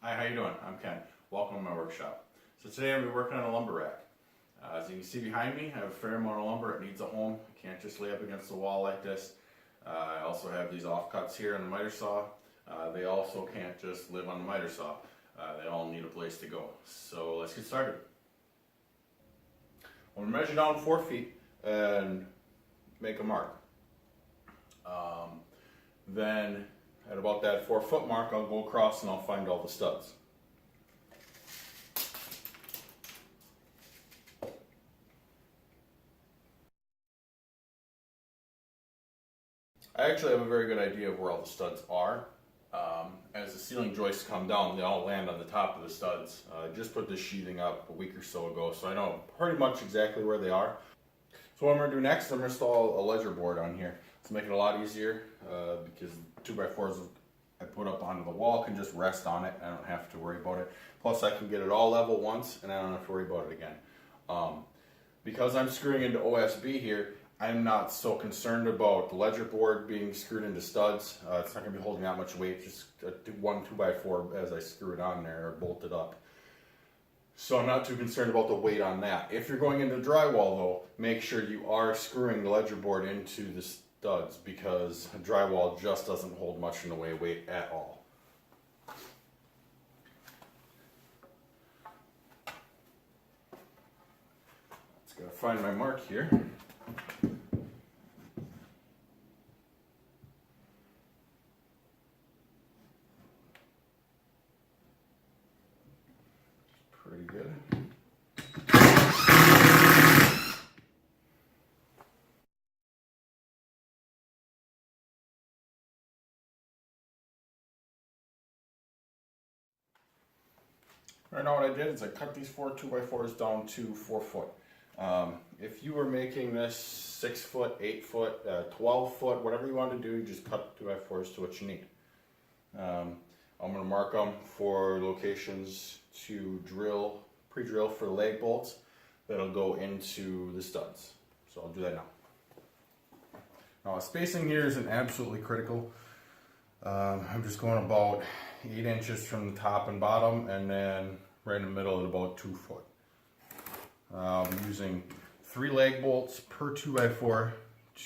Hi, how you doing? I'm Ken. Welcome to my workshop. So today I'm going to be working on a lumber rack. As you can see behind me, I have a fair amount of lumber. It needs a home. I can't just lay up against the wall like this. I also have these offcuts here on the miter saw. They also can't just live on the miter saw. They all need a place to go. So let's get started. I'm going to measure down 4 feet and make a mark. Then at about that 4 foot mark, I'll go across and I'll find all the studs. I actually have a very good idea of where all the studs are. As the ceiling joists come down, they all land on the top of the studs. I just put this sheathing up a week or so ago, so I know pretty much exactly where they are. So what I'm going to do next, I'm going to install a ledger board on here to make it a lot easier because 2x4s I put up onto the wall can just rest on it. I don't have to worry about it. Plus I can get it all level once and I don't have to worry about it again. Because I'm screwing into OSB here, I'm not so concerned about the ledger board being screwed into studs. It's not going to be holding that much weight, just one 2x4 as I screw it on there or bolt it up. So I'm not too concerned about the weight on that. If you're going into drywall though, make sure you are screwing the ledger board into the studs because drywall just doesn't hold much in the way of weight at all. Just gotta find my mark here. Pretty good. Right now what I did is I cut these 4 2x4s down to 4 foot. If you were making this 6 foot, 8 foot, 12 foot, whatever you want to do, just cut 2x4s to what you need. I'm going to mark them for locations to drill, pre-drill for the leg bolts that'll go into the studs. So I'll do that now. Now spacing here isn't absolutely critical. I'm just going about 8 inches from the top and bottom and then right in the middle at about 2 foot. I'm using 3 leg bolts per 2x4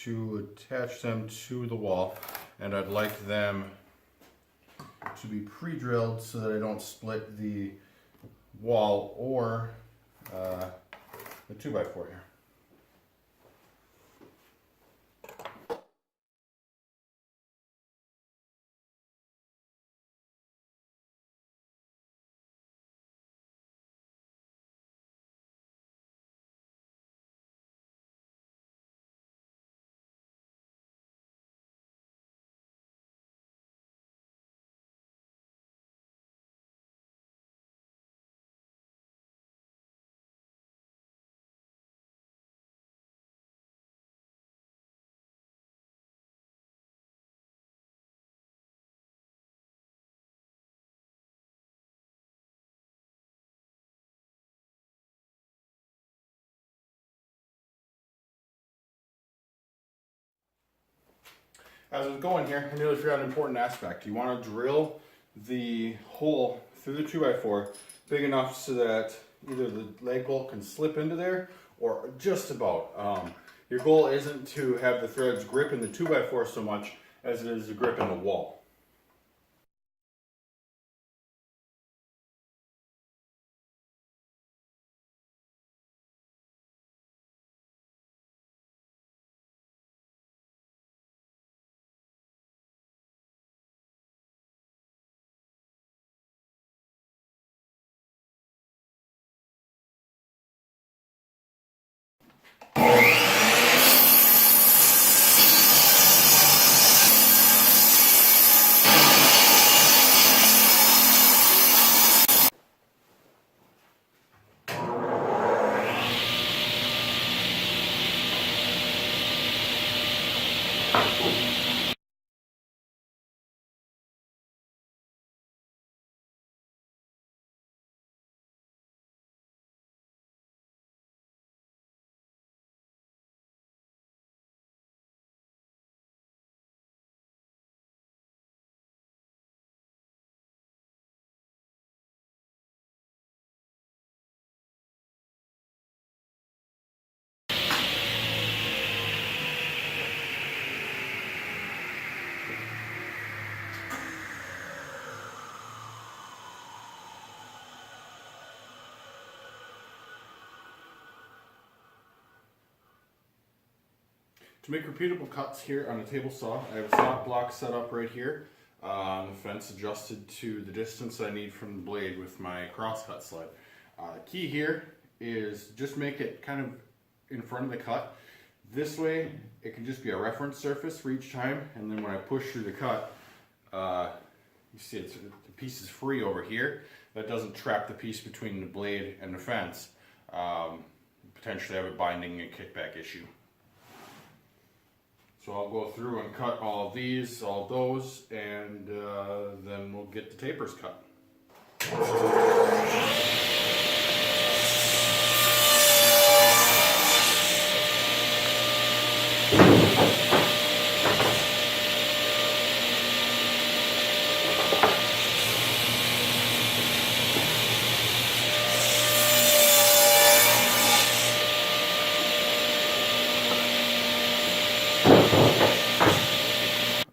to attach them to the wall, and I'd like them to be pre-drilled so that I don't split the wall or the 2x4 here. As I was going here, I nearly forgot an important aspect. You want to drill the hole through the 2x4 big enough so that either the leg bolt can slip into there or just about. Your goal isn't to have the threads grip in the 2x4 so much as it is to grip in the wall. To make repeatable cuts here on a table saw, I have a stop block set up right here. The fence adjusted to the distance I need from the blade with my crosscut sled. The key here is just make it kind of in front of the cut. This way it can just be a reference surface for each time, and then when I push through the cut, you see the piece is free over here. That doesn't trap the piece between the blade and the fence. Potentially have a binding and kickback issue. So I'll go through and cut all of these, all of those, and then we'll get the tapers cut.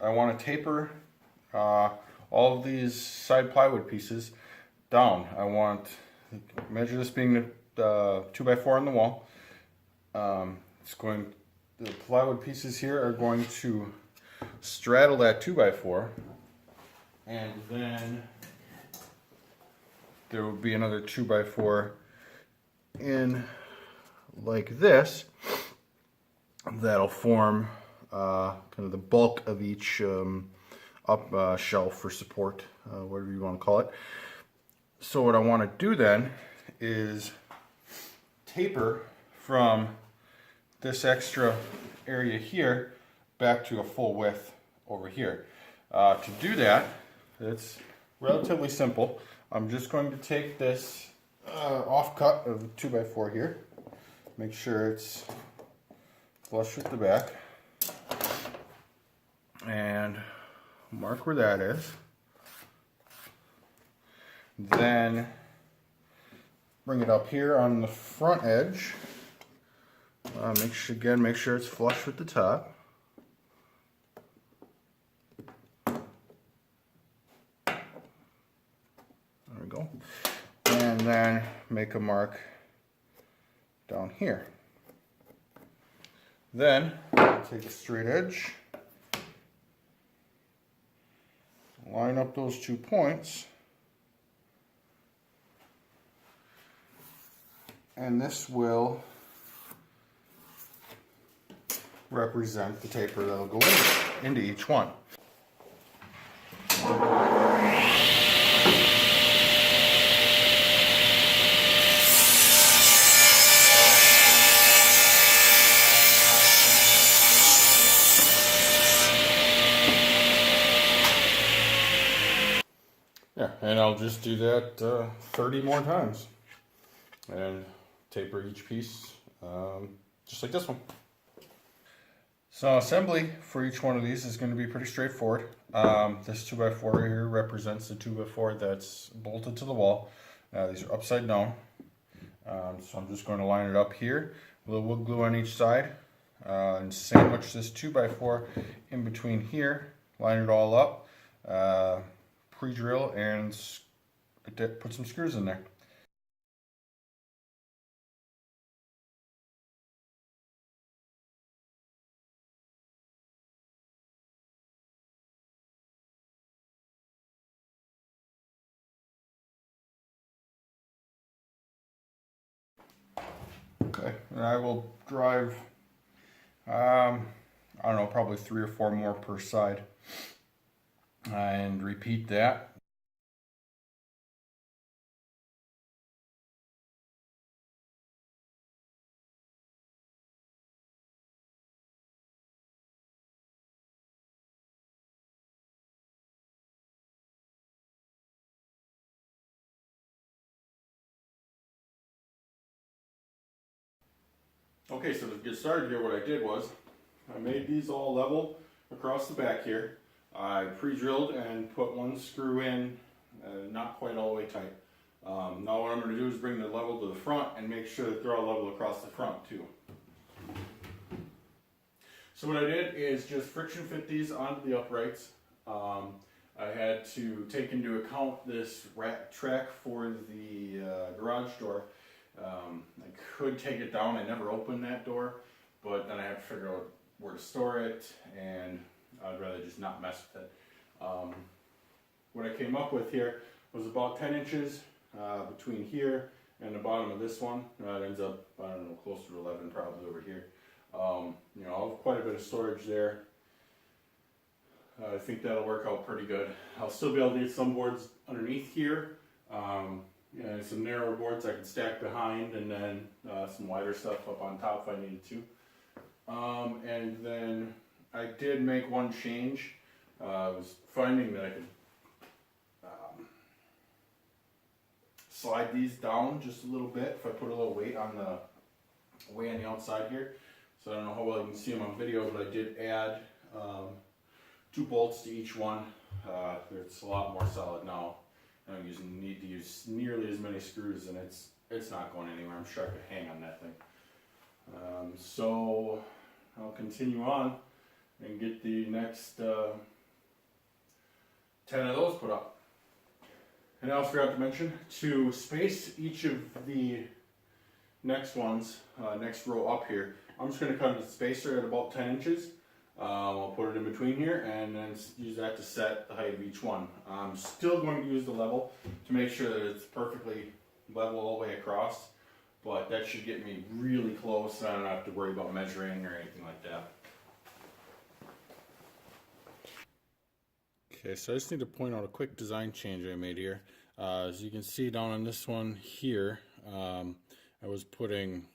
I want to taper all of these side plywood pieces down. I want, measure this being the 2x4 on the wall. The plywood pieces here are going to straddle that 2x4, and then there will be another 2x4 in like this that'll form kind of the bulk of each up shelf for support, whatever you want to call it. So what I want to do then is taper from this extra area here back to a full width over here. To do that, it's relatively simple. I'm just going to take this offcut of the 2x4 here, make sure it's flush with the back, and mark where that is. Then bring it up here on the front edge. Make sure it's flush with the top. There we go. And then make a mark down here. Then take a straight edge, line up those 2 points, and this will represent the taper that'll go into each one. Yeah, and I'll just do that 30 more times and taper each piece just like this one. So assembly for each one of these is going to be pretty straightforward. This 2x4 here represents the 2x4 that's bolted to the wall. These are upside down. So I'm just going to line it up here, a little wood glue on each side, and sandwich this 2x4 in between here, line it all up, pre-drill, and put some screws in there. Okay, and I will drive, I don't know, probably 3 or 4 more per side, and repeat that. Okay, so to get started here, what I did was I made these all level across the back here. I pre-drilled and put one screw in, not quite all the way tight. Now what I'm going to do is bring the level to the front and make sure that they're all level across the front too. So what I did is just friction fit these onto the uprights. I had to take into account this rack track for the garage door. I could take it down. I never opened that door, but then I had to figure out where to store it, and I'd rather just not mess with it. What I came up with here was about 10 inches between here and the bottom of this one. It ends up, I don't know, closer to 11 probably over here. You know, I'll have quite a bit of storage there. I think that'll work out pretty good. I'll still be able to get some boards underneath here. And some narrower boards I can stack behind, and then some wider stuff up on top if I needed to. And then I did make one change. I was finding that I could slide these down just a little bit if I put a little weight on the outside here. So I don't know how well you can see them on video, but I did add 2 bolts to each one. It's a lot more solid now. I don't need to use nearly as many screws, and it's not going anywhere. I'm sure I could hang on that thing. So I'll continue on and get the next 10 of those put up. And I also forgot to mention, to space each of the next ones, next row up here, I'm just going to cut a spacer at about 10 inches. I'll put it in between here and then use that to set the height of each one. I'm still going to use the level to make sure that it's perfectly level all the way across, but that should get me really close and I don't have to worry about measuring or anything like that. Okay, so I just need to point out a quick design change I made here. As you can see down on this one here, I was putting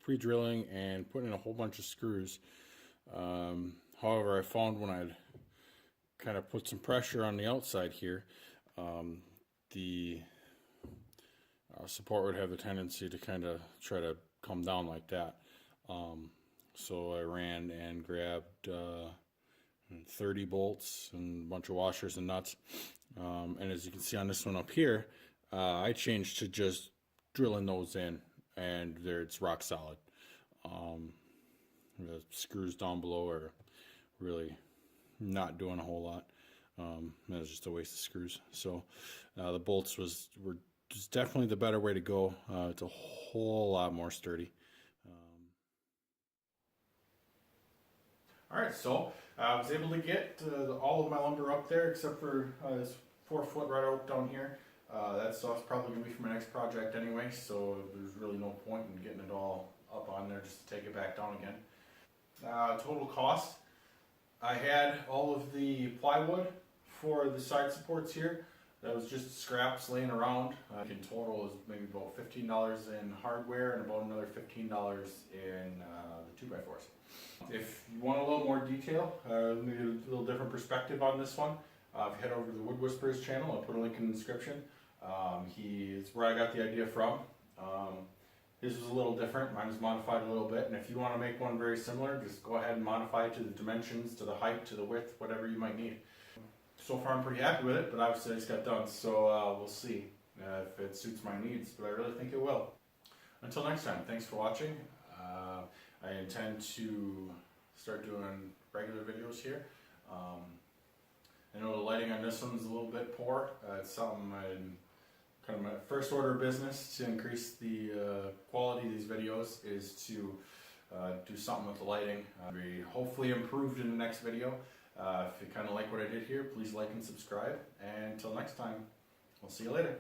pre-drilling and putting in a whole bunch of screws. However, I found when I'd kind of put some pressure on the outside here, the support would have the tendency to kind of try to come down like that. So I ran and grabbed 30 bolts and a bunch of washers and nuts. And as you can see on this one up here, I changed to just drilling those in, and there it's rock solid. The screws down below are really not doing a whole lot. That was just a waste of screws. So the bolts were just definitely the better way to go. It's a whole lot more sturdy. All right, so I was able to get all of my lumber up there except for this 4-foot right out down here. That stuff's probably going to be for my next project anyway, so there's really no point in getting it all up on there just to take it back down again. Total cost, I had all of the plywood for the side supports here. That was just scraps laying around. In total is maybe about $15 in hardware and about another $15 in the 2x4s. If you want a little more detail, maybe a little different perspective on this one, if you head over to the Wood Whisperers channel, I'll put a link in the description. It's where I got the idea from. His was a little different, mine was modified a little bit, and if you want to make one very similar, just go ahead and modify it to the dimensions, to the height, to the width, whatever you might need. So far I'm pretty happy with it, but obviously I just got done, so we'll see if it suits my needs, but I really think it will. Until next time, thanks for watching. I intend to start doing regular videos here. I know the lighting on this one's a little bit poor. It's something kind of my first order of business to increase the quality of these videos is to do something with the lighting. Be hopefully improved in the next video. If you kind of like what I did here, please like and subscribe. And until next time, we'll see you later.